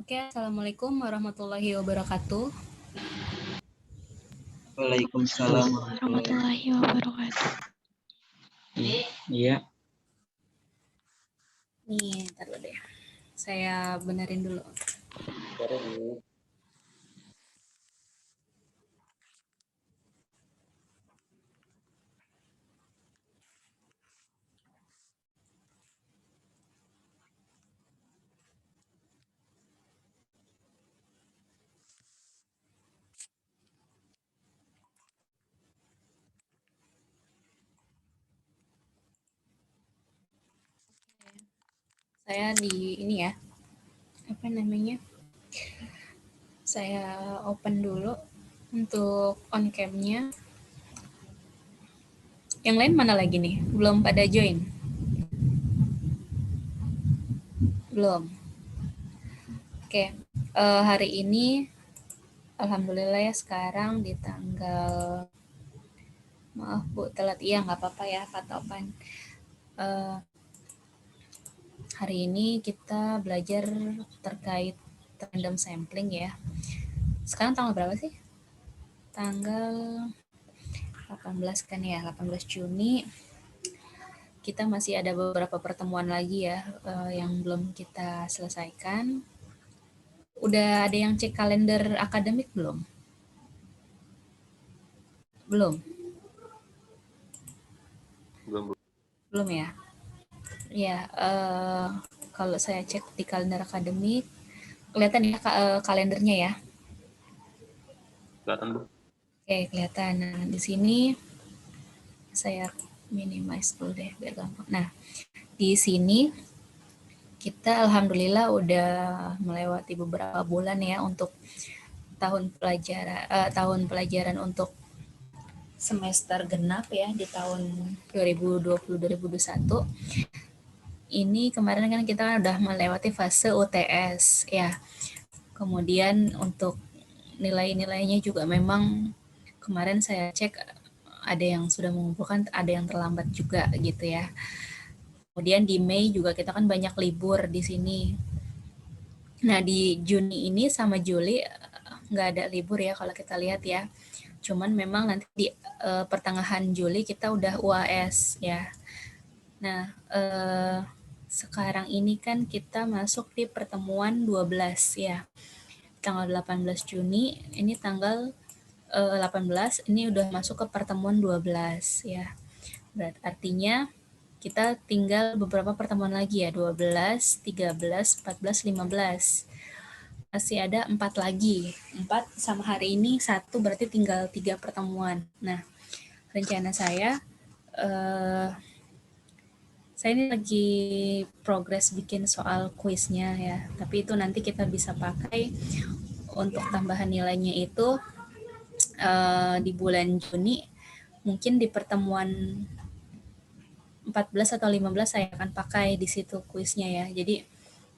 Oke, Assalamualaikum warahmatullahi wabarakatuh. Waalaikumsalam warahmatullahi wabarakatuh. Iya. Nih, taruh deh. Saya benerin dulu. Saya di ini ya, apa namanya? Saya open dulu untuk on cam-nya. Yang lain mana lagi nih? Belum pada join? Belum. Oke, hari ini alhamdulillah ya sekarang di tanggal, maaf Bu telat, iya nggak apa-apa ya Pak Topan. Hari ini kita belajar terkait random sampling ya. Sekarang tanggal berapa sih? Tanggal 18 kan ya, 18 Juni. Kita masih ada beberapa pertemuan lagi ya yang belum kita selesaikan. Udah ada yang cek kalender akademik belum? Belum? Belum ya? Ya, kalau saya cek di kalender akademik, kelihatan ya kalendernya ya? Kelihatan, Bu. Oke, kelihatan. Nah, di sini saya minimize dulu deh biar gampang. Nah, di sini kita alhamdulillah udah melewati beberapa bulan ya untuk tahun pelajaran untuk semester genap ya di tahun 2020-2021. Ini kemarin kan kita udah melewati fase UTS ya. Kemudian untuk nilai-nilainya juga memang kemarin saya cek ada yang sudah mengumpulkan, ada yang terlambat juga gitu ya. Kemudian di Mei juga kita kan banyak libur di sini. Nah di Juni ini sama Juli nggak ada libur ya kalau kita lihat ya. Cuman memang nanti di pertengahan Juli kita udah UAS ya. Nah sekarang ini kan kita masuk di pertemuan 12 ya. Tanggal 18 Juni, ini tanggal 18, ini udah masuk ke pertemuan 12 ya. Berarti artinya kita tinggal beberapa pertemuan lagi ya, 12, 13, 14, 15. Masih ada 4 lagi. 4 sama hari ini 1 berarti tinggal 3 pertemuan. Nah, rencana saya ini lagi progres bikin soal kuisnya ya. Tapi itu nanti kita bisa pakai untuk tambahan nilainya itu di bulan Juni. Mungkin di pertemuan 14 atau 15 saya akan pakai di situ kuisnya ya. Jadi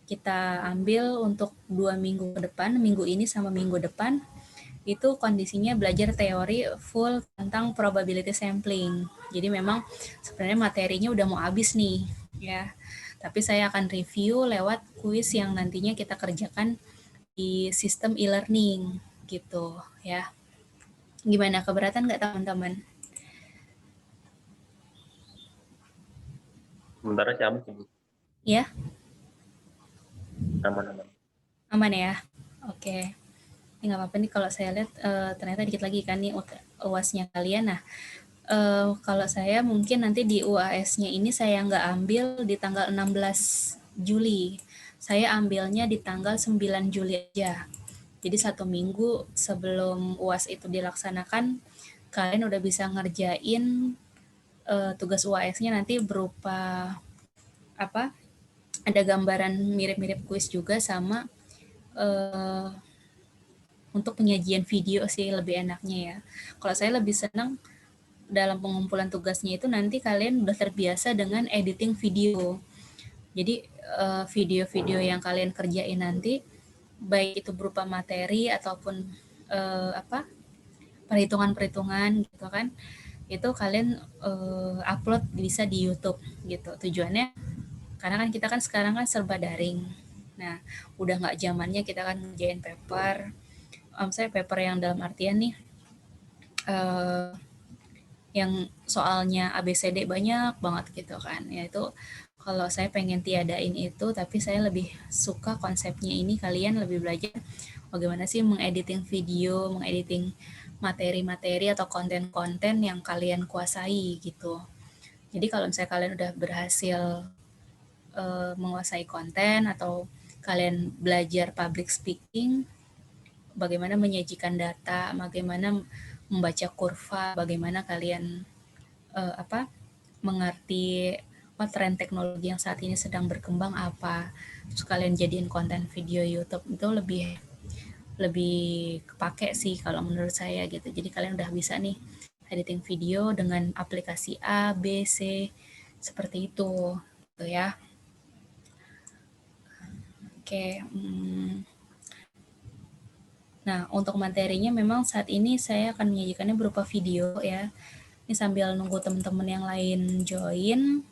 kita ambil untuk 2 minggu ke depan, minggu ini sama minggu depan, itu kondisinya belajar teori full tentang probability sampling. Jadi memang sebenarnya materinya udah mau habis nih ya. Tapi saya akan review lewat kuis yang nantinya kita kerjakan di sistem e-learning gitu ya. Gimana, keberatan nggak teman-teman? Sementara sih aman sih, Bu. Ya? Aman. Aman ya? Oke. Ini nggak apa-apa nih kalau saya lihat ternyata dikit lagi kan nih UAS-nya kalian. Nah, kalau saya mungkin nanti di UAS-nya ini saya nggak ambil di tanggal 16 Juli. Saya ambilnya di tanggal 9 Juli aja. Jadi 1 minggu sebelum UAS itu dilaksanakan, kalian udah bisa ngerjain tugas UAS-nya nanti berupa apa? Ada gambaran mirip-mirip kuis juga sama untuk penyajian video sih lebih enaknya ya. Kalau saya lebih senang dalam pengumpulan tugasnya itu nanti kalian udah terbiasa dengan editing video. Jadi video-video yang kalian kerjain nanti baik itu berupa materi ataupun perhitungan-perhitungan gitu kan, itu kalian upload bisa di YouTube gitu. Tujuannya karena kan kita kan sekarang kan serba daring. Nah, udah nggak zamannya kita kan ngerjain paper, saya paper yang dalam artian nih, yang soalnya ABCD banyak banget gitu kan. Ya itu kalau saya pengen tiadain itu, tapi saya lebih suka konsepnya ini, kalian lebih belajar bagaimana sih mengediting video, mengediting materi-materi atau konten-konten yang kalian kuasai gitu. Jadi kalau misalnya kalian udah berhasil menguasai konten atau kalian belajar public speaking, bagaimana menyajikan data, bagaimana membaca kurva, bagaimana kalian mengerti tren teknologi yang saat ini sedang berkembang apa, terus kalian jadiin konten video YouTube, itu lebih kepake sih kalau menurut saya gitu. Jadi kalian udah bisa nih editing video dengan aplikasi A, B, C, seperti itu gitu ya. Oke, nah untuk materinya memang saat ini saya akan menyajikannya berupa video ya. Ini sambil nunggu teman-teman yang lain join.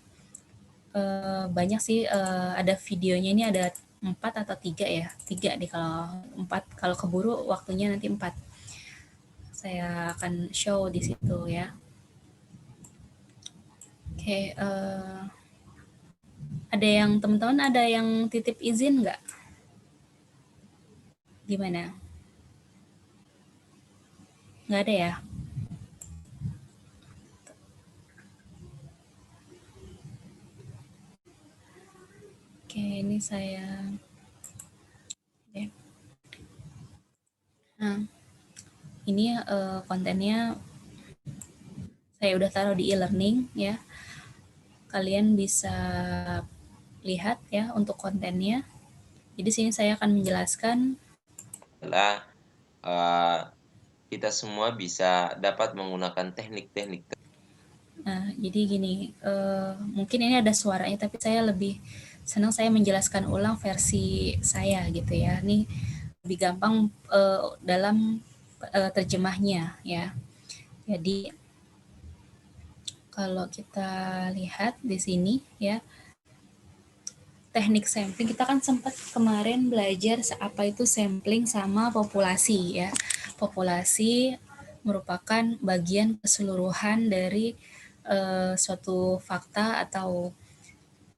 Banyak sih, ada videonya ini ada 4 atau 3 ya, 3 nih, kalau 4, kalau keburu waktunya nanti 4. Saya akan show di situ ya. Oke, ada yang teman-teman ada yang titip izin nggak? Gimana? Nggak ada ya? Oke, ini saya. Oke. Nah, ini kontennya saya udah taruh di e-learning ya. Kalian bisa lihat ya untuk kontennya. Jadi sini saya akan menjelaskan adalah kita semua bisa dapat menggunakan teknik-teknik. Nah, jadi gini, mungkin ini ada suaranya, tapi saya lebih senang saya menjelaskan ulang versi saya gitu ya. Ini lebih gampang dalam terjemahnya ya. Jadi kalau kita lihat di sini ya, teknik sampling, kita kan sempat kemarin belajar apa itu sampling sama populasi ya. Populasi merupakan bagian keseluruhan dari suatu fakta atau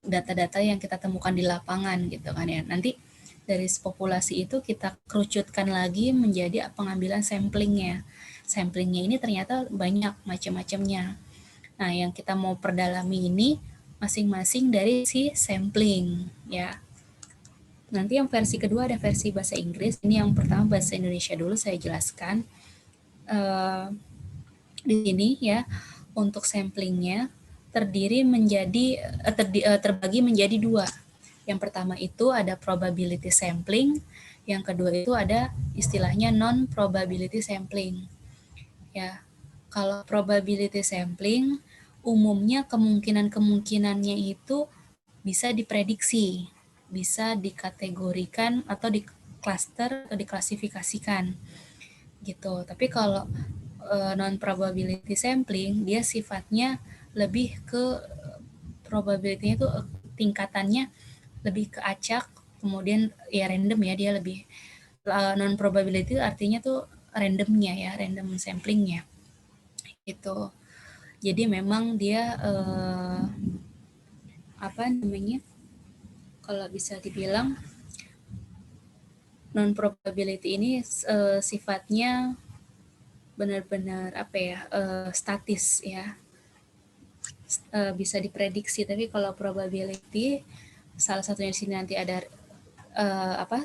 data-data yang kita temukan di lapangan gitu kan ya. Nanti dari populasi itu kita kerucutkan lagi menjadi pengambilan samplingnya. Samplingnya ini ternyata banyak macam-macamnya. Nah, yang kita mau perdalami ini masing-masing dari si sampling ya. Nanti yang versi kedua ada versi bahasa Inggris. Ini yang pertama bahasa Indonesia dulu saya jelaskan. Di sini ya, untuk samplingnya terdiri menjadi terbagi menjadi 2. Yang pertama itu ada probability sampling, yang kedua itu ada istilahnya non-probability sampling. Ya, kalau probability sampling umumnya kemungkinan-kemungkinannya itu bisa diprediksi, bisa dikategorikan atau diklaster atau diklasifikasikan gitu. Tapi kalau non probability sampling dia sifatnya lebih ke probability-nya itu tingkatannya lebih ke acak, kemudian ya random ya, dia lebih non probability artinya tuh randomnya ya, random samplingnya gitu. Jadi memang dia apa namanya, kalau bisa dibilang non probability ini sifatnya benar-benar apa ya, statis ya, bisa diprediksi. Tapi kalau probability, salah satunya di sini nanti ada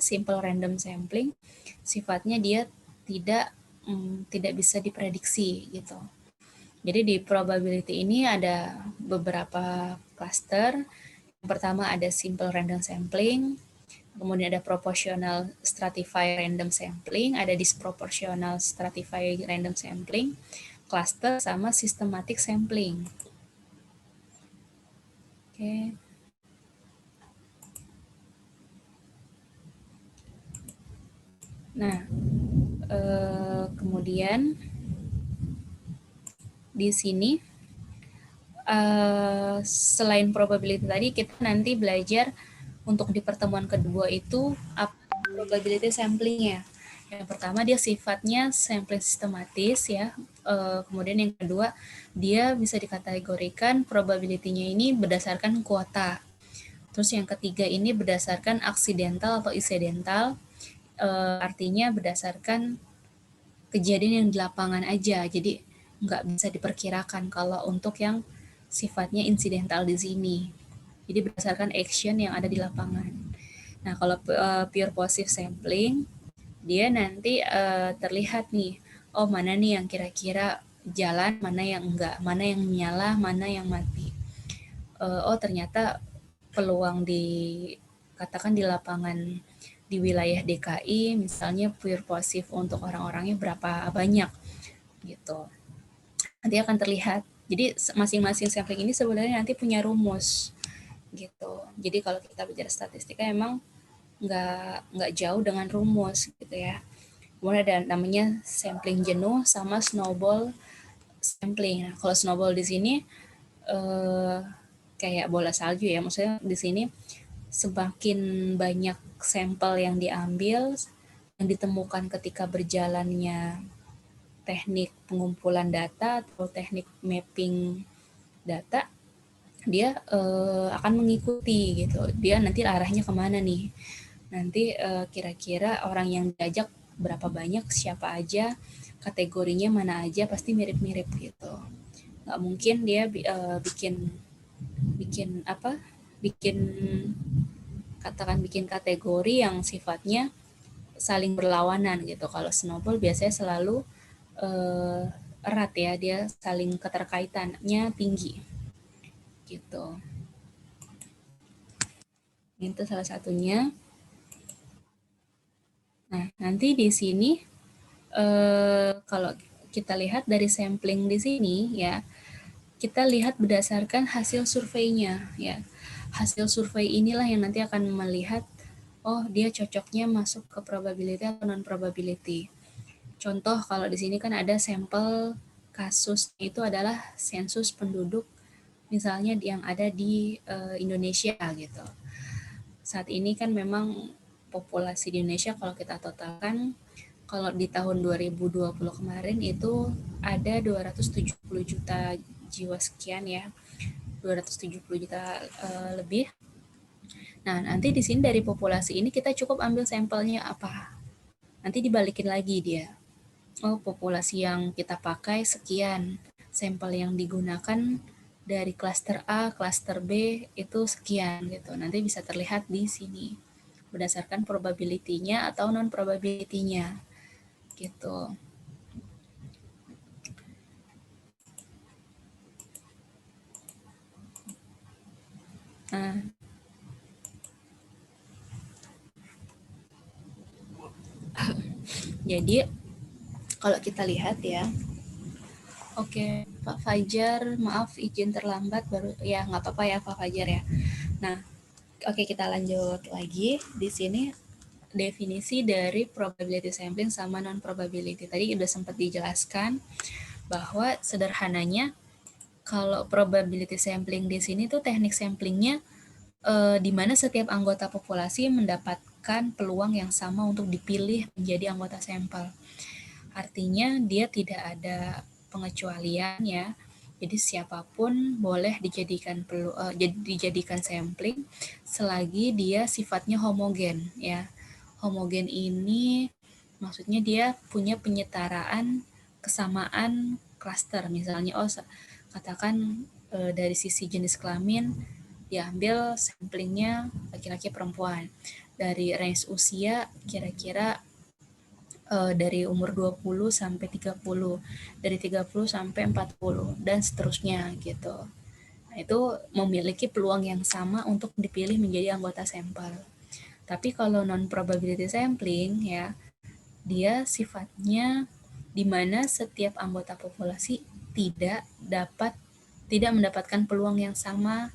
simple random sampling, sifatnya dia tidak bisa diprediksi gitu. Jadi di probability ini ada beberapa cluster. Yang pertama ada simple random sampling, kemudian ada proportional stratified random sampling, ada disproportional stratified random sampling, cluster, sama systematic sampling. Oke. Nah, kemudian di sini selain probability tadi, kita nanti belajar untuk di pertemuan kedua itu apa probability samplingnya. Yang pertama dia sifatnya sampling sistematis ya. Kemudian yang kedua dia bisa dikategorikan probability-nya ini berdasarkan kuota. Terus yang ketiga ini berdasarkan aksidental atau insidental, artinya berdasarkan kejadian yang di lapangan aja. Jadi nggak bisa diperkirakan kalau untuk yang sifatnya insidental di sini. Jadi berdasarkan action yang ada di lapangan. Nah, kalau pure positive sampling, dia nanti terlihat nih, oh mana nih yang kira-kira jalan, mana yang enggak, mana yang nyala, mana yang mati. Oh ternyata peluang katakan di lapangan di wilayah DKI misalnya pure positive untuk orang-orangnya berapa banyak gitu. Nanti akan terlihat. Jadi masing-masing sampling ini sebenarnya nanti punya rumus gitu. Jadi kalau kita bicara statistika emang nggak jauh dengan rumus gitu ya. Kemudian ada namanya sampling jenuh sama snowball sampling. Nah, kalau snowball di sini kayak bola salju ya. Maksudnya di sini semakin banyak sampel yang diambil yang ditemukan ketika berjalannya teknik pengumpulan data atau teknik mapping data, dia akan mengikuti gitu. Dia nanti arahnya kemana nih? Nanti kira-kira orang yang diajak berapa banyak, siapa aja, kategorinya mana aja, pasti mirip-mirip gitu. Nggak mungkin dia bikin apa? Bikin kategori yang sifatnya saling berlawanan gitu. Kalau snowball biasanya selalu erat ya, dia saling keterkaitannya tinggi gitu. Itu salah satunya. Nah, nanti di sini kalau kita lihat dari sampling di sini ya, kita lihat berdasarkan hasil surveinya ya. Hasil survei inilah yang nanti akan melihat oh dia cocoknya masuk ke probability atau non probability. Contoh kalau di sini kan ada sampel kasus itu adalah sensus penduduk misalnya yang ada di Indonesia gitu. Saat ini kan memang populasi di Indonesia kalau kita totalkan kalau di tahun 2020 kemarin itu ada 270 juta jiwa sekian ya. 270 juta lebih. Nah, nanti di sini dari populasi ini kita cukup ambil sampelnya apa? Nanti dibalikin lagi dia. Oh, populasi yang kita pakai sekian. Sampel yang digunakan dari klaster A, klaster B itu sekian gitu. Nanti bisa terlihat di sini berdasarkan probability-nya atau non probability-nya gitu. Nah, jadi kalau kita lihat ya, oke Pak Fajar, maaf izin terlambat baru ya nggak apa-apa ya Pak Fajar ya. Nah, oke kita lanjut lagi di sini definisi dari probability sampling sama non probability. Tadi udah sempat dijelaskan bahwa sederhananya kalau probability sampling di sini tuh teknik samplingnya di mana setiap anggota populasi mendapatkan peluang yang sama untuk dipilih menjadi anggota sampel. Artinya dia tidak ada pengecualian ya. Jadi siapapun boleh dijadikan sampling selagi dia sifatnya homogen ya. Homogen ini maksudnya dia punya penyetaraan kesamaan klaster misalnya katakan dari sisi jenis kelamin diambil samplingnya laki-laki perempuan. Dari range usia kira-kira dari umur 20 sampai 30, dari 30 sampai 40 dan seterusnya gitu. Nah, itu memiliki peluang yang sama untuk dipilih menjadi anggota sampel. Tapi kalau non probability sampling ya, dia sifatnya di mana setiap anggota populasi tidak mendapatkan peluang yang sama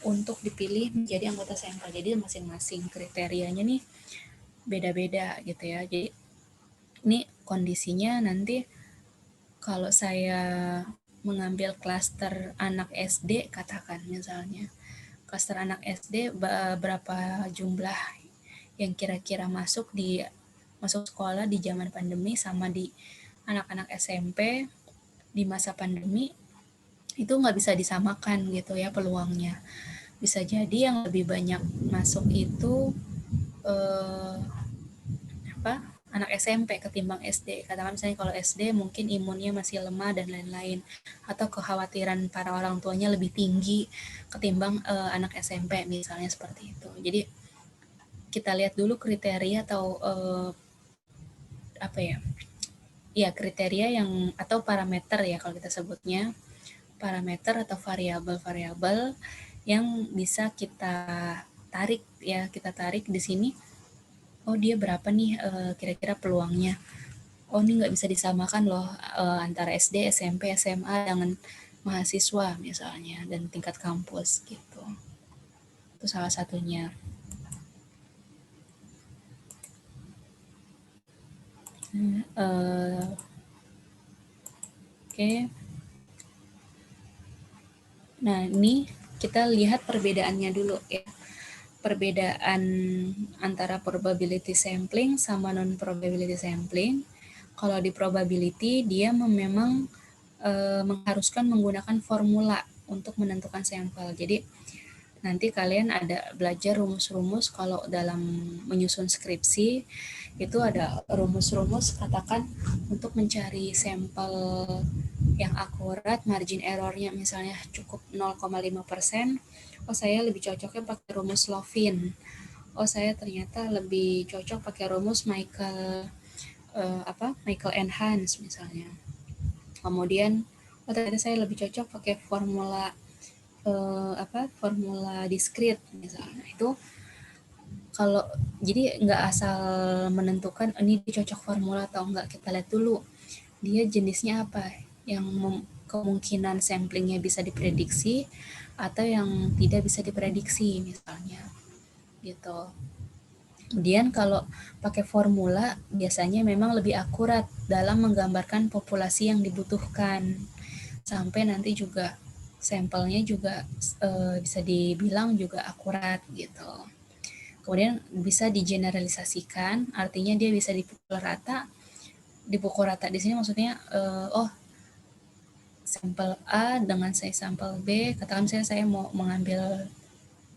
untuk dipilih menjadi anggota sampel. Jadi masing-masing kriterianya nih beda-beda gitu ya. Jadi ini kondisinya nanti kalau saya mengambil klaster anak SD katakan misalnya. klaster anak SD berapa jumlah yang kira-kira masuk sekolah di zaman pandemi sama di anak-anak SMP di masa pandemi, itu nggak bisa disamakan gitu ya peluangnya. Bisa jadi yang lebih banyak masuk itu anak SMP ketimbang SD. Katakan misalnya kalau SD mungkin imunnya masih lemah dan lain-lain, atau kekhawatiran para orang tuanya lebih tinggi ketimbang anak SMP misalnya seperti itu. Jadi kita lihat dulu kriteria atau kriteria yang atau parameter ya kalau kita sebutnya, parameter atau variabel-variabel yang bisa kita tarik di sini. Oh dia berapa nih kira-kira peluangnya. Oh ini nggak bisa disamakan loh antara SD, SMP, SMA dengan mahasiswa misalnya dan tingkat kampus gitu. Itu salah satunya. Oke. Nah ini kita lihat perbedaannya dulu ya. Perbedaan antara probability sampling sama non-probability sampling. Kalau di probability, dia memang mengharuskan menggunakan formula untuk menentukan sampel. Jadi, nanti kalian ada belajar rumus-rumus kalau dalam menyusun skripsi, itu ada rumus-rumus katakan untuk mencari sampel yang akurat, margin errornya misalnya cukup 0,5%, oh saya lebih cocoknya pakai rumus Lovin. Oh saya ternyata lebih cocok pakai rumus Michael and Hans misalnya. Kemudian oh ternyata saya lebih cocok pakai formula formula diskrit misalnya. Itu kalau jadi nggak asal menentukan ini cocok formula atau enggak, kita lihat dulu dia jenisnya apa yang kemungkinan samplingnya bisa diprediksi atau yang tidak bisa diprediksi misalnya gitu. Kemudian kalau pakai formula biasanya memang lebih akurat dalam menggambarkan populasi yang dibutuhkan, sampai nanti juga sampelnya juga bisa dibilang juga akurat gitu. Kemudian bisa digeneralisasikan, artinya dia bisa dipukul rata. Dipukul rata di sini maksudnya sampel A dengan sampel B, katakan saya mau mengambil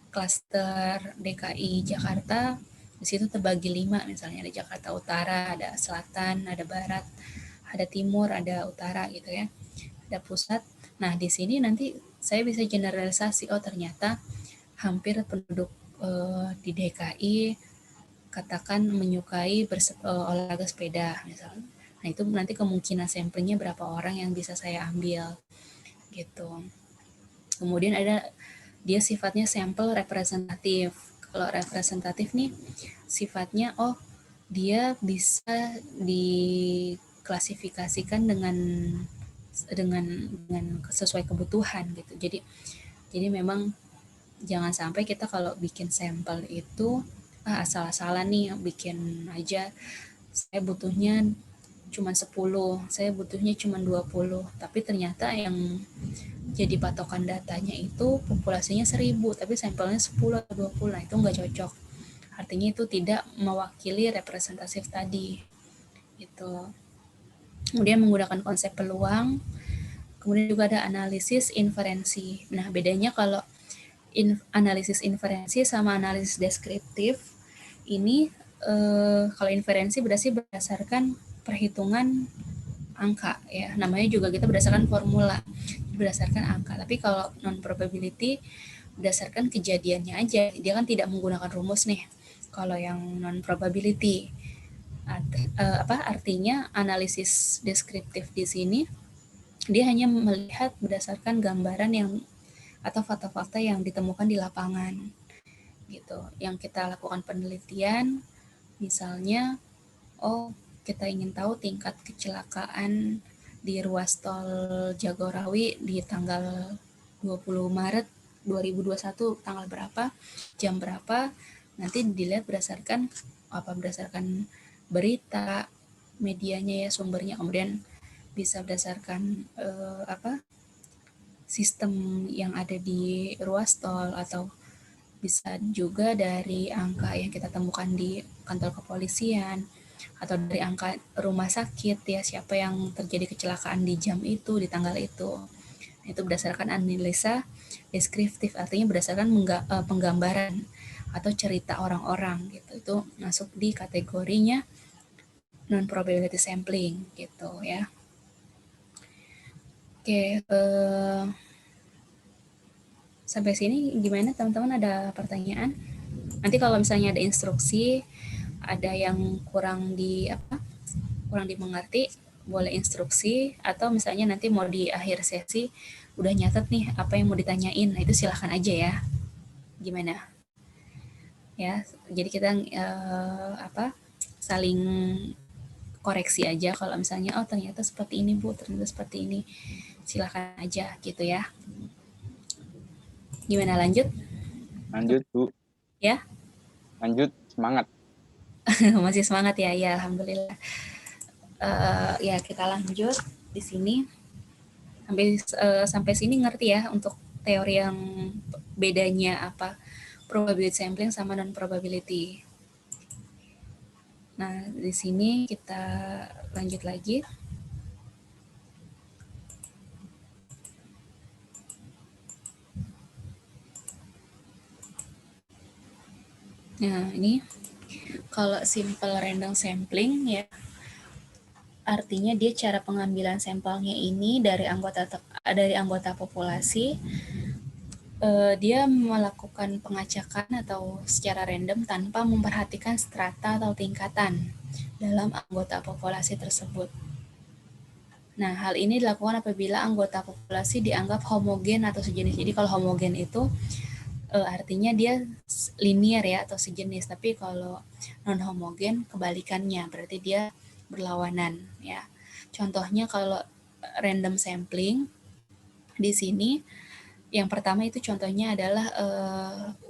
klaster DKI Jakarta, di situ terbagi 5 misalnya, ada Jakarta Utara, ada Selatan, ada Barat, ada Timur, ada Utara gitu ya, ada pusat. Nah di sini nanti saya bisa generalisasi, oh ternyata hampir penduduk di DKI katakan menyukai olahraga sepeda misalnya. Nah itu nanti kemungkinan samplingnya berapa orang yang bisa saya ambil gitu. Kemudian ada dia sifatnya sampel representatif. Kalau representatif nih sifatnya dia bisa diklasifikasikan dengan sesuai kebutuhan gitu. Jadi memang jangan sampai kita kalau bikin sampel itu asal-asalan nih bikin aja, saya butuhnya cuma 10, saya butuhnya cuma 20, tapi ternyata yang jadi patokan datanya itu populasinya 1000, tapi sampelnya 10 atau 20, nah itu nggak cocok. Artinya itu tidak mewakili representatif tadi. Gitu. Kemudian menggunakan konsep peluang, kemudian juga ada analisis inferensi. Nah, bedanya kalau analisis inferensi sama analisis deskriptif, ini kalau inferensi berarti berdasarkan perhitungan angka ya, namanya juga kita berdasarkan formula, berdasarkan angka. Tapi kalau non probability berdasarkan kejadiannya aja, dia kan tidak menggunakan rumus nih. Kalau yang non probability artinya analisis deskriptif di sini dia hanya melihat berdasarkan gambaran yang atau fakta-fakta yang ditemukan di lapangan gitu. Yang kita lakukan penelitian misalnya kita ingin tahu tingkat kecelakaan di ruas tol Jagorawi di tanggal 20 Maret 2021 tanggal berapa, jam berapa, nanti dilihat berdasarkan berita, medianya ya sumbernya, kemudian bisa berdasarkan sistem yang ada di ruas tol atau bisa juga dari angka yang kita temukan di kantor kepolisian, atau dari angka rumah sakit ya, siapa yang terjadi kecelakaan di jam itu, di tanggal itu. Itu berdasarkan analisa deskriptif, artinya berdasarkan penggambaran atau cerita orang-orang gitu. Itu masuk di kategorinya non probability sampling gitu ya. Oke, sampai sini gimana teman-teman, ada pertanyaan? Nanti kalau misalnya ada instruksi, ada yang kurang dimengerti, boleh instruksi, atau misalnya nanti mau di akhir sesi udah nyatet nih apa yang mau ditanyain, nah itu silahkan aja ya. Gimana? Ya, jadi kita saling koreksi aja kalau misalnya oh ternyata seperti ini Bu, ternyata seperti ini. Silahkan aja gitu ya. Gimana, lanjut? Lanjut, Bu. Ya? Lanjut, semangat. Masih semangat ya? Ya, alhamdulillah. Ya, kita lanjut di sini. Sampai sini ngerti ya untuk teori yang bedanya apa probability sampling sama non probability. Nah, di sini kita lanjut lagi. Nah, ini kalau simple random sampling ya, artinya dia cara pengambilan sampelnya ini dari anggota populasi. Dia melakukan pengacakan atau secara random tanpa memperhatikan strata atau tingkatan dalam anggota populasi tersebut. Nah, hal ini dilakukan apabila anggota populasi dianggap homogen atau sejenis. Jadi kalau homogen itu artinya dia linear ya atau sejenis, tapi kalau non homogen kebalikannya, berarti dia berlawanan ya. Contohnya kalau random sampling di sini yang pertama itu contohnya adalah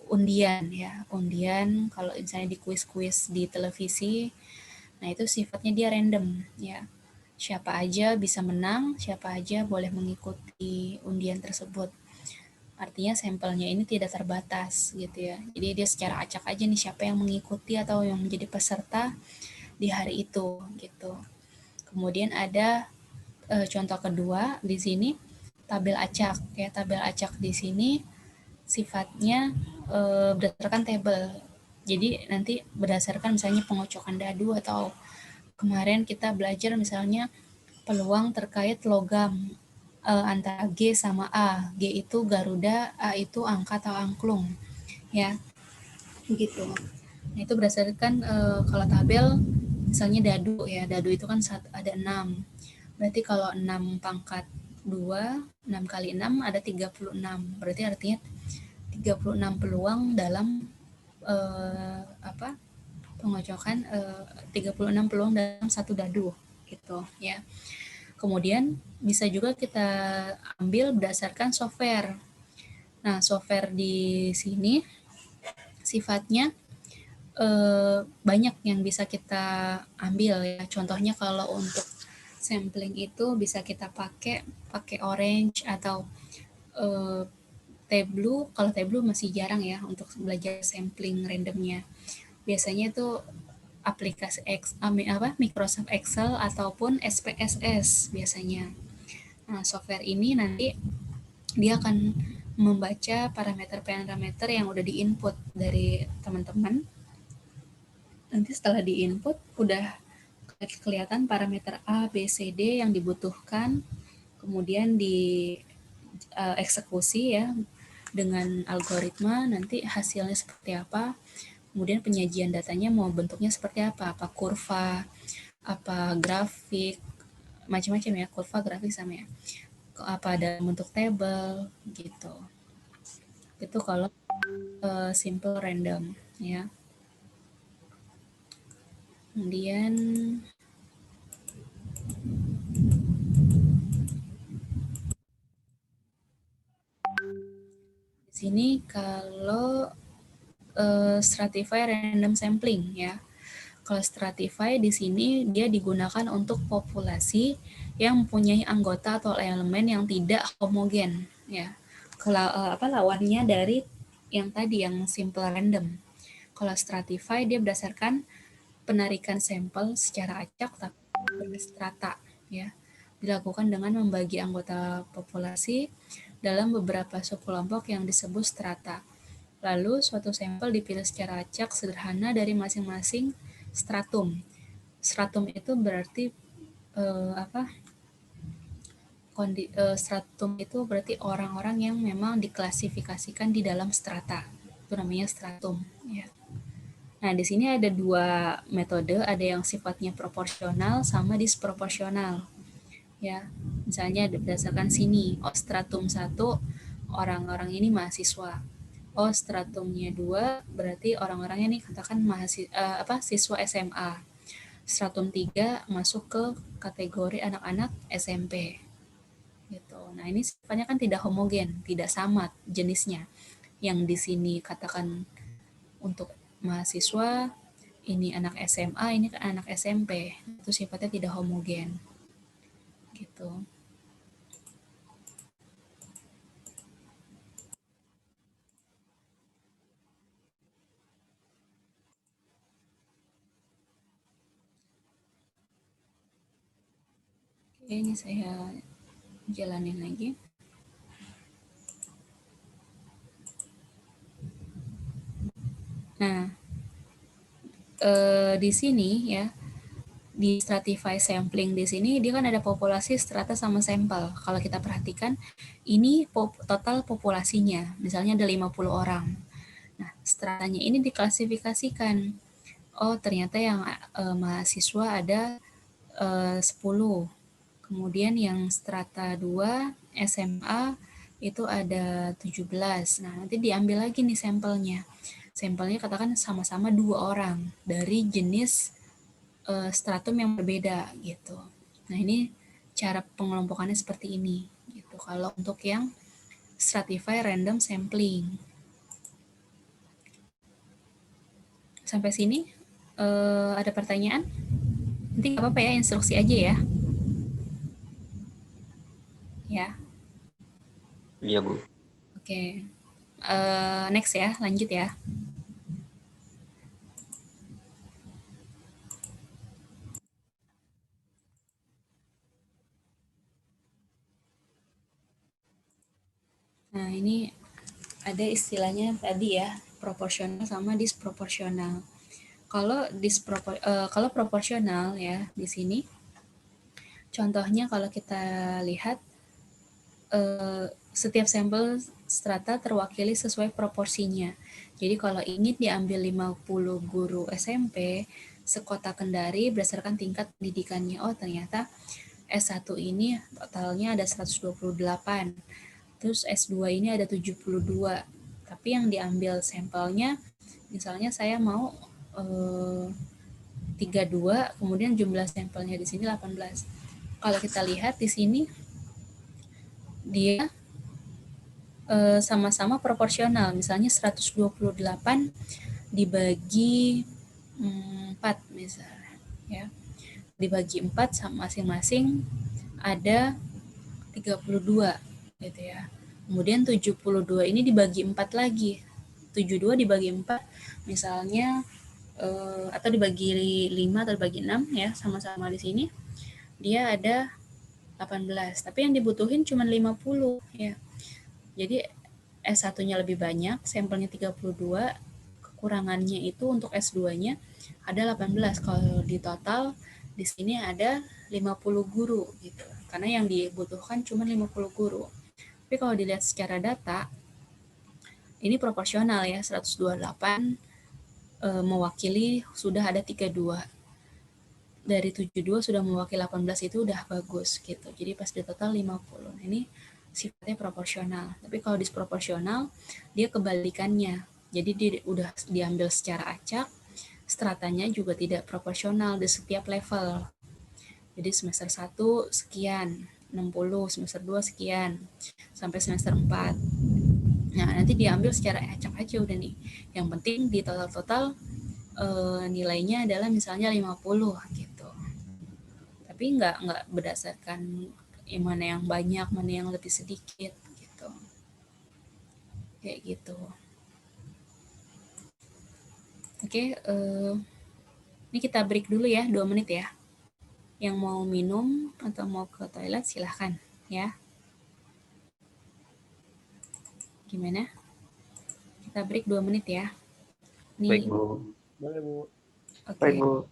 undian ya. Undian kalau misalnya di kuis-kuis di televisi, nah itu sifatnya dia random ya. Siapa aja bisa menang, siapa aja boleh mengikuti undian tersebut. Artinya sampelnya ini tidak terbatas gitu ya. Jadi dia secara acak aja nih siapa yang mengikuti atau yang menjadi peserta di hari itu gitu. Kemudian ada contoh kedua di sini tabel acak ya. Tabel acak di sini sifatnya berdasarkan tabel. Jadi nanti berdasarkan misalnya pengocokan dadu, atau kemarin kita belajar misalnya peluang terkait logam antara G sama A. G itu Garuda, A itu angka atau angklung. Ya, begitu. Nah, itu berdasarkan kalau tabel, misalnya dadu ya. Dadu itu kan ada 6. Berarti kalau 6 pangkat 2, 6 kali 6 ada 36. Berarti artinya 36 peluang dalam pengocokan 36 peluang dalam satu dadu gitu ya. Kemudian bisa juga kita ambil berdasarkan software. Nah, software di sini sifatnya banyak yang bisa kita ambil ya. Contohnya kalau untuk sampling itu bisa kita pakai Orange atau Tableau. Kalau Tableau masih jarang ya untuk belajar sampling randomnya. Biasanya itu aplikasi Microsoft Excel ataupun SPSS biasanya. Nah, software ini nanti dia akan membaca parameter-parameter yang udah diinput dari teman-teman. Nanti setelah diinput udah kelihatan parameter A, B, C, D yang dibutuhkan, kemudian di eksekusi ya dengan algoritma, nanti hasilnya seperti apa. Kemudian penyajian datanya mau bentuknya seperti apa kurva, apa grafik, macam-macam ya, kurva, grafik sama ya, apa dalam bentuk tabel gitu. Itu kalau simple random ya. Kemudian di sini kalau stratify random sampling ya. Kalau stratify di sini dia digunakan untuk populasi yang mempunyai anggota atau elemen yang tidak homogen ya. Lawannya dari yang tadi, yang simple random. Kalau stratify dia berdasarkan penarikan sampel secara acak tapi berstrata, ya. Dilakukan dengan membagi anggota populasi dalam beberapa subkelompok yang disebut strata. Lalu suatu sampel dipilih secara acak sederhana dari masing-masing stratum. Stratum itu berarti stratum itu berarti orang-orang yang memang diklasifikasikan di dalam strata. Itu namanya stratum, ya. Nah, di sini ada dua metode, ada yang sifatnya proporsional sama disproporsional. Ya, misalnya berdasarkan sini, stratum 1 orang-orang ini mahasiswa. Stratumnya 2 berarti orang-orangnya nih katakan siswa SMA. Stratum 3 masuk ke kategori anak-anak SMP. Gitu. Nah, ini sifatnya kan tidak homogen, tidak sama jenisnya. Yang di sini katakan untuk mahasiswa, ini anak SMA, ini kan anak SMP. Itu sifatnya tidak homogen. Gitu. Oke, ini saya jalanin lagi. Nah, di sini ya, di stratify sampling di sini dia kan ada populasi, strata sama sampel. Kalau kita perhatikan ini total populasinya, misalnya ada 50 orang. Nah, stratanya ini diklasifikasikan. Ternyata yang mahasiswa ada 10. Kemudian yang strata 2 SMA itu ada 17. Nah, nanti diambil lagi nih sampelnya. Sampelnya katakan sama-sama 2 orang dari jenis stratum yang berbeda gitu. Nah, ini cara pengelompokannya seperti ini gitu. Kalau untuk yang stratify random sampling. Sampai sini ada pertanyaan? Nanti nggak apa-apa ya, instruksi aja ya. Ya. Iya, Bu. Oke. Next ya, lanjut ya. Nah, ini ada istilahnya tadi ya, proporsional sama disproporsional. Kalau proporsional ya di sini, contohnya kalau kita lihat setiap sampel strata terwakili sesuai proporsinya. Jadi kalau ingin diambil 50 guru SMP sekota Kendari berdasarkan tingkat pendidikannya, ternyata S1 ini totalnya ada 128. Terus S2 ini ada 72. Tapi yang diambil sampelnya, misalnya saya mau 32, kemudian jumlah sampelnya di sini 18. Kalau kita lihat di sini, dia sama-sama proporsional. Misalnya 128 dibagi 4 misalnya. Ya. Dibagi 4 sama masing-masing ada 32 gitu ya. Kemudian 72 ini dibagi 4 lagi. 72 dibagi 4 misalnya atau dibagi 5 atau dibagi 6 ya, sama-sama di sini. Dia ada 18. Tapi yang dibutuhin cuma 50 ya. Jadi S1-nya lebih banyak, sampelnya 32, kekurangannya itu untuk S2-nya ada 18. Kalau di total di sini ada 50 guru gitu. Karena yang dibutuhkan cuma 50 guru. Tapi kalau dilihat secara data, ini proporsional ya, 128 mewakili sudah ada 32. Dari 72 sudah mewakili 18 itu udah bagus gitu. Jadi pas di total 50. Nah, ini sifatnya proporsional. Tapi kalau disproporsional, dia kebalikannya. Jadi dia udah diambil secara acak, stratanya juga tidak proporsional di setiap level. Jadi semester 1 sekian, 60, semester 2 sekian, sampai semester 4. Nah, nanti diambil secara acak aja udah nih. Yang penting di total-total nilainya adalah misalnya 50 gitu. Tapi nggak berdasarkan mana yang banyak, mana yang lebih sedikit gitu. Kayak gitu. Oke, ini kita break dulu ya, 2 menit ya. Yang mau minum atau mau ke toilet silahkan ya. Gimana? Kita break 2 menit ya. Baik, Nih, Bu. Boleh, Bu. oke. Baik, Bu.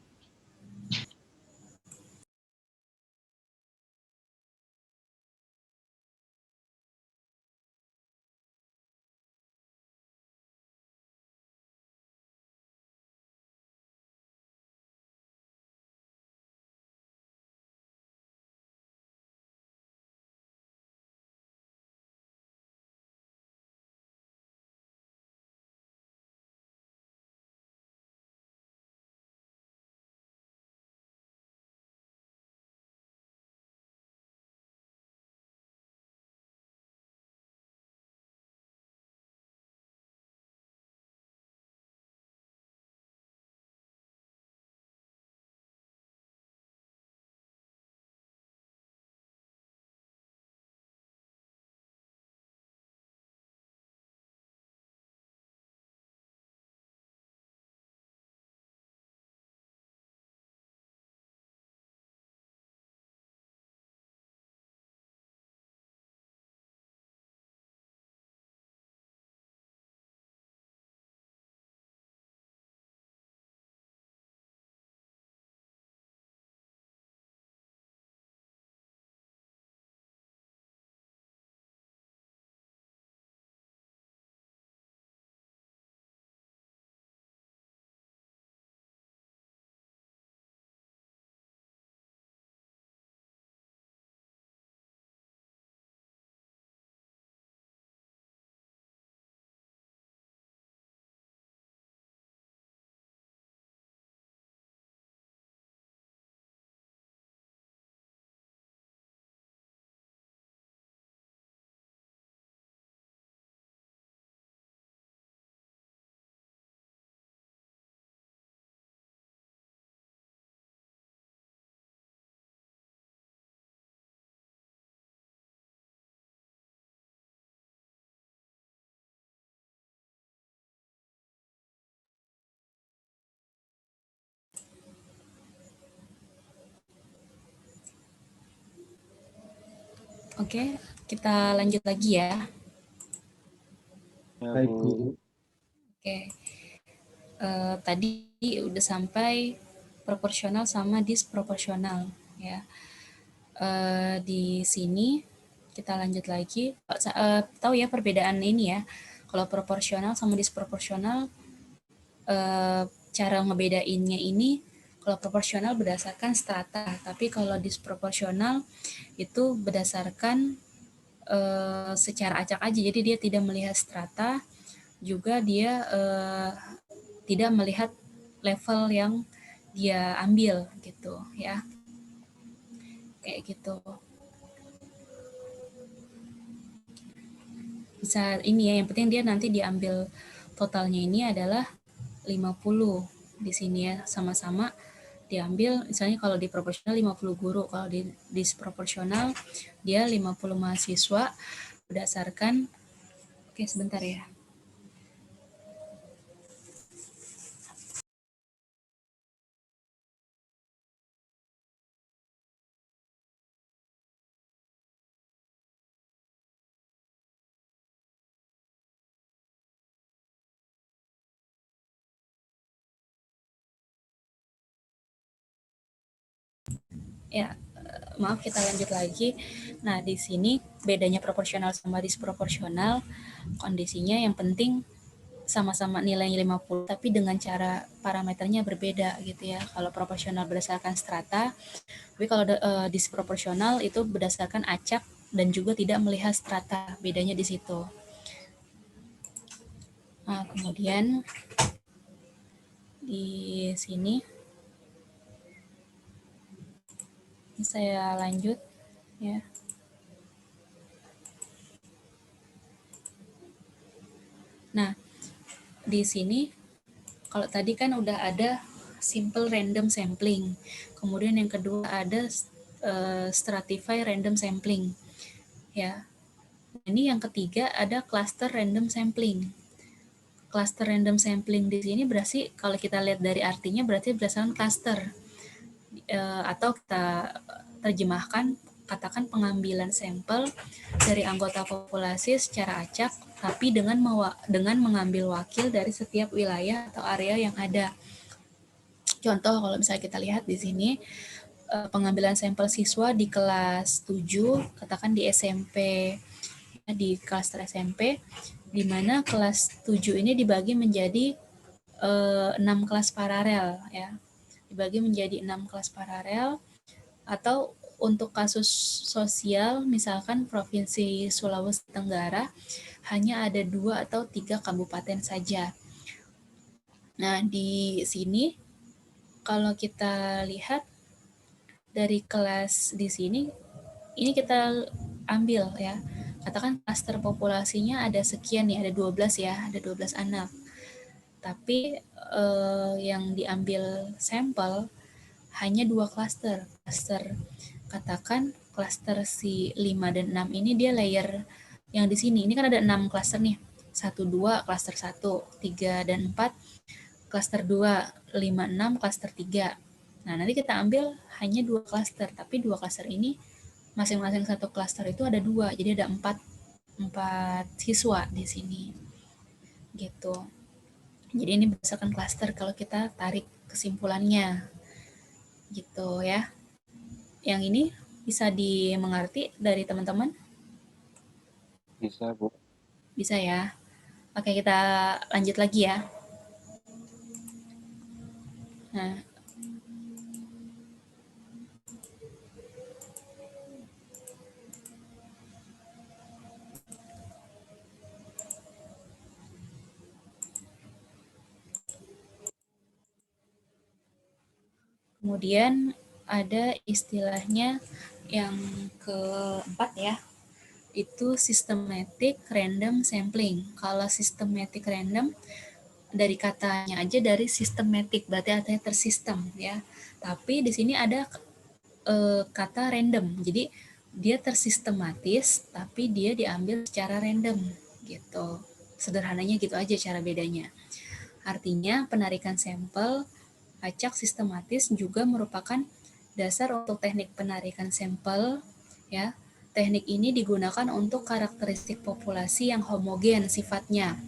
Oke, kita lanjut lagi ya. Ya, Baik, Bu. Bu. Oke, tadi udah sampai proporsional sama disproporsional ya. Di sini kita lanjut lagi. Tahu ya perbedaan ini ya. Kalau proporsional sama disproporsional, cara ngebedainnya ini, kalau proporsional berdasarkan strata, tapi kalau disproporsional itu berdasarkan secara acak aja. Jadi dia tidak melihat strata, juga dia tidak melihat level yang dia ambil gitu ya. Kayak gitu. Bisa ini ya, yang penting dia nanti diambil totalnya ini adalah 50 di sini ya, sama-sama diambil. Misalnya kalau di proporsional 50 guru, kalau di disproporsional dia 50 mahasiswa berdasarkan, oke sebentar ya. Ya, maaf kita lanjut lagi. Nah, di sini bedanya proporsional sama disproporsional, kondisinya yang penting sama-sama nilainya 50 tapi dengan cara parameternya berbeda gitu ya. Kalau proporsional berdasarkan strata, tapi kalau disproporsional itu berdasarkan acak dan juga tidak melihat strata. Bedanya di situ. Nah, kemudian di sini saya lanjut ya. Nah, di sini kalau tadi kan udah ada simple random sampling. Kemudian yang kedua ada stratify random sampling. Ya. Ini yang ketiga ada cluster random sampling. cluster random sampling di sini berarti kalau kita lihat dari artinya berarti berdasarkan cluster. Atau kita terjemahkan, katakan pengambilan sampel dari anggota populasi secara acak, tapi dengan mengambil wakil dari setiap wilayah atau area yang ada. Contoh kalau misalnya kita lihat di sini, pengambilan sampel siswa di kelas 7, katakan di SMP, di klaster SMP, di mana kelas 7 ini dibagi menjadi 6 kelas paralel ya. Dibagi menjadi 6 kelas paralel, atau untuk kasus sosial misalkan Provinsi Sulawesi Tenggara hanya ada 2 atau 3 kabupaten saja. Nah, di sini kalau kita lihat dari kelas di sini, ini kita ambil ya. Katakan klaster populasinya ada sekian ya, ada 12 ya, ada 12 anak. Tapi yang diambil sampel hanya 2 klaster. Katakan klaster si 5 dan 6 ini dia layer yang di sini. Ini kan ada 6 klaster nih. 1, 2, klaster 1, 3 dan 4, klaster 2, 5, 6, klaster 3. Nah, nanti kita ambil hanya 2 klaster, tapi 2 klaster ini masing-masing satu klaster itu ada 2, jadi ada 4 siswa di sini. Gitu. Jadi ini berdasarkan klaster kalau kita tarik kesimpulannya. Gitu ya. Yang ini bisa dimengerti dari teman-teman? Bisa, Bu. Bisa ya. Oke, kita lanjut lagi ya. Nah, kemudian ada istilahnya yang keempat ya, itu systematic random sampling. Kalau systematic random, dari katanya aja dari systematic, berarti artinya tersistem ya. Tapi di sini ada kata random, jadi dia tersistematis, tapi dia diambil secara random gitu. Sederhananya gitu aja cara bedanya. Artinya penarikan sampel acak sistematis juga merupakan dasar untuk teknik penarikan sampel ya. Teknik ini digunakan untuk karakteristik populasi yang homogen sifatnya.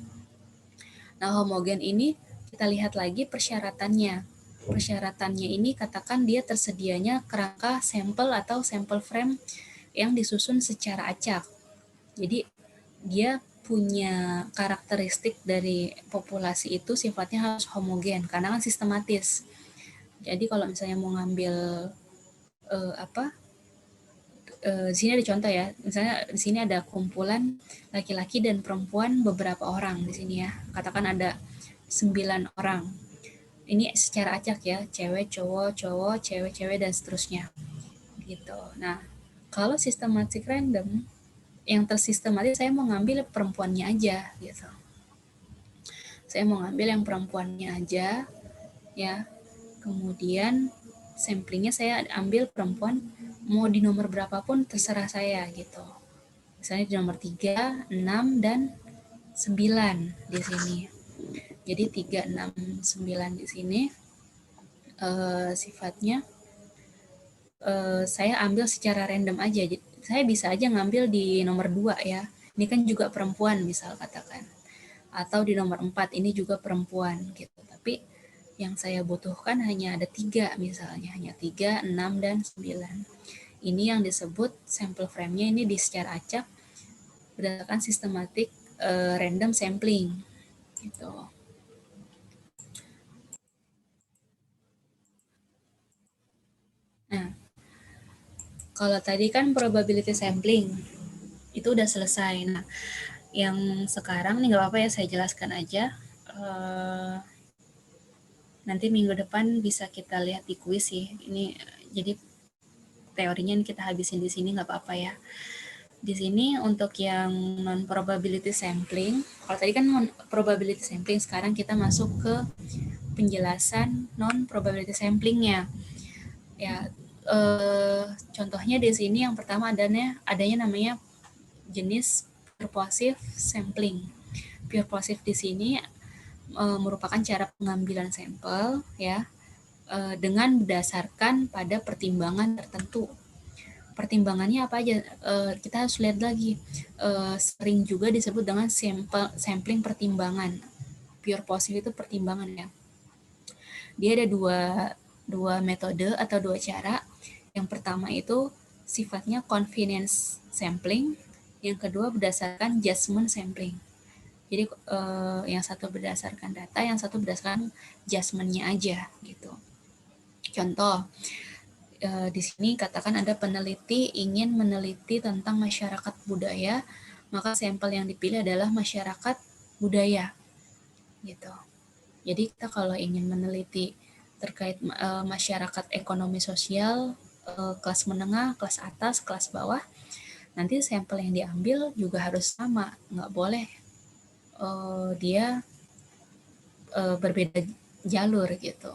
Nah, homogen ini kita lihat lagi persyaratannya. Persyaratannya ini katakan dia tersedianya kerangka sampel atau sampel frame yang disusun secara acak. Jadi dia punya karakteristik dari populasi itu sifatnya harus homogen karena kan sistematis. Jadi kalau misalnya mau ngambil di sini ada contoh ya. Misalnya di sini ada kumpulan laki-laki dan perempuan beberapa orang di sini ya. Katakan ada 9 orang. Ini secara acak ya, cewek, cowok, cewek, dan seterusnya. Gitu. Nah, kalau systematic random yang tersistematis saya mau ngambil perempuannya aja gitu. Saya mau ngambil yang perempuannya aja ya. Kemudian samplingnya saya ambil perempuan, mau di nomor berapapun terserah saya gitu. Misalnya di nomor 3, 6, dan 9 di sini. Jadi 3, 6, 9 di sini sifatnya saya ambil secara random aja. Saya bisa aja ngambil di nomor 2 ya. Ini kan juga perempuan misal katakan. Atau di nomor 4 ini juga perempuan gitu. Tapi yang saya butuhkan hanya ada 3 misalnya. Hanya 3, 6, dan 9. Ini yang disebut sampel frame-nya ini di secara acak berdasarkan sistematik random sampling gitu. Nah, kalau tadi kan probability sampling itu udah selesai. Nah, yang sekarang nih nggak apa-apa ya saya jelaskan aja. Nanti minggu depan bisa kita lihat di kuis sih. Ini jadi teorinya kita habisin di sini nggak apa-apa ya. Di sini untuk yang non probability sampling, kalau tadi kan probability sampling, sekarang kita masuk ke penjelasan non probability samplingnya. Ya, contohnya di sini yang pertama adanya namanya jenis purposive sampling. Purposive di sini merupakan cara pengambilan sampel ya dengan berdasarkan pada pertimbangan tertentu. Pertimbangannya apa aja? Kita harus lihat lagi. Sering juga disebut dengan sampling pertimbangan. Pure positive itu pertimbangan ya. Dia ada dua metode atau dua cara. Yang pertama itu sifatnya convenience sampling, yang kedua berdasarkan judgment sampling. Jadi yang satu berdasarkan data, yang satu berdasarkan judgment-nya aja gitu. Contoh, di sini katakan ada peneliti ingin meneliti tentang masyarakat budaya, maka sampel yang dipilih adalah masyarakat budaya gitu. Jadi kita kalau ingin meneliti terkait masyarakat ekonomi sosial, kelas menengah, kelas atas, kelas bawah, nanti sampel yang diambil juga harus sama, nggak boleh dia berbeda jalur gitu.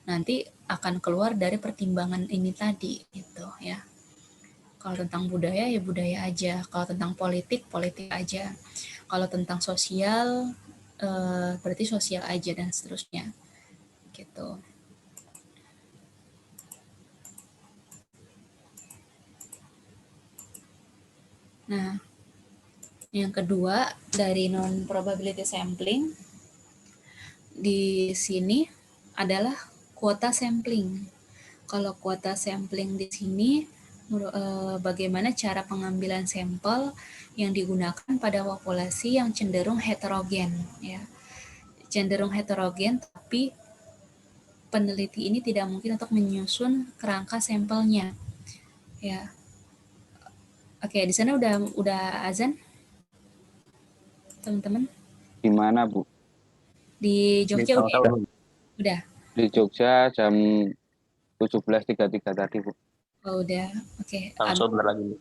Nanti akan keluar dari pertimbangan ini tadi gitu ya. Kalau tentang budaya ya budaya aja, kalau tentang politik aja, kalau tentang sosial berarti sosial aja dan seterusnya gitu. Nah, yang kedua dari non-probability sampling di sini adalah kuota sampling. Kalau kuota sampling di sini bagaimana cara pengambilan sampel yang digunakan pada populasi yang cenderung heterogen ya. Cenderung heterogen tapi peneliti ini tidak mungkin untuk menyusun kerangka sampelnya. Ya. Oke, di sana udah azan? Teman-teman? Di mana, Bu? Di Jogja udah? Udah. Di Jogja jam 17.33 tadi, Bu. Oh, udah. Oke. Langsung bentar lagi.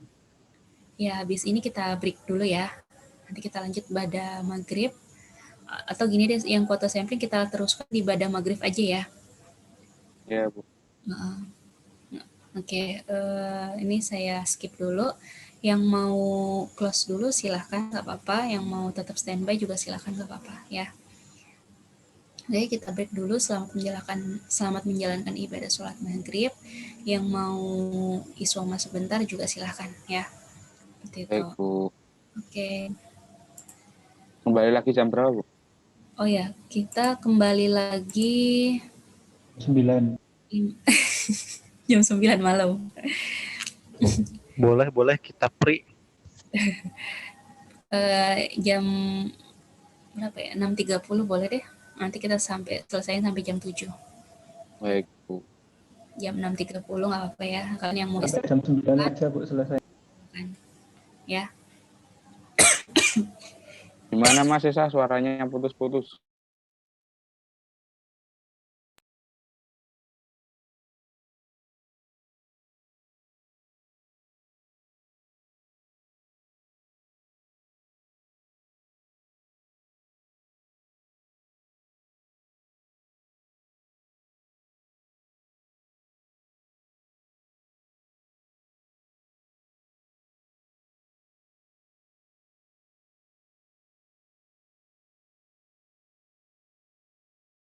Ya, habis ini kita break dulu ya. Nanti kita lanjut pada maghrib. Atau gini deh, yang kuota sampling kita teruskan di pada maghrib aja ya. Ya, Bu. Oke, ini saya skip dulu. Yang mau close dulu silahkan, nggak apa-apa. Yang mau tetap standby juga silahkan, nggak apa-apa ya. Oke, kita break dulu. Selamat menjalankan ibadah sholat maghrib. Yang mau isoma sebentar juga silahkan ya. Seperti itu. Baik, Bu. Oke. Kembali lagi jam berapa, Bu? Oh ya, kita kembali lagi 9. jam 9 malam. Boleh kita pre. Jam berapa ya? 6.30 boleh deh. Nanti kita selesai sampai jam 7. Baik, Bu. Jam 6.30 nggak apa-apa ya. Kan yang mau Sampai jam 9 aja, Bu, selesai. Ya. Gimana Mas Esa, suaranya putus-putus?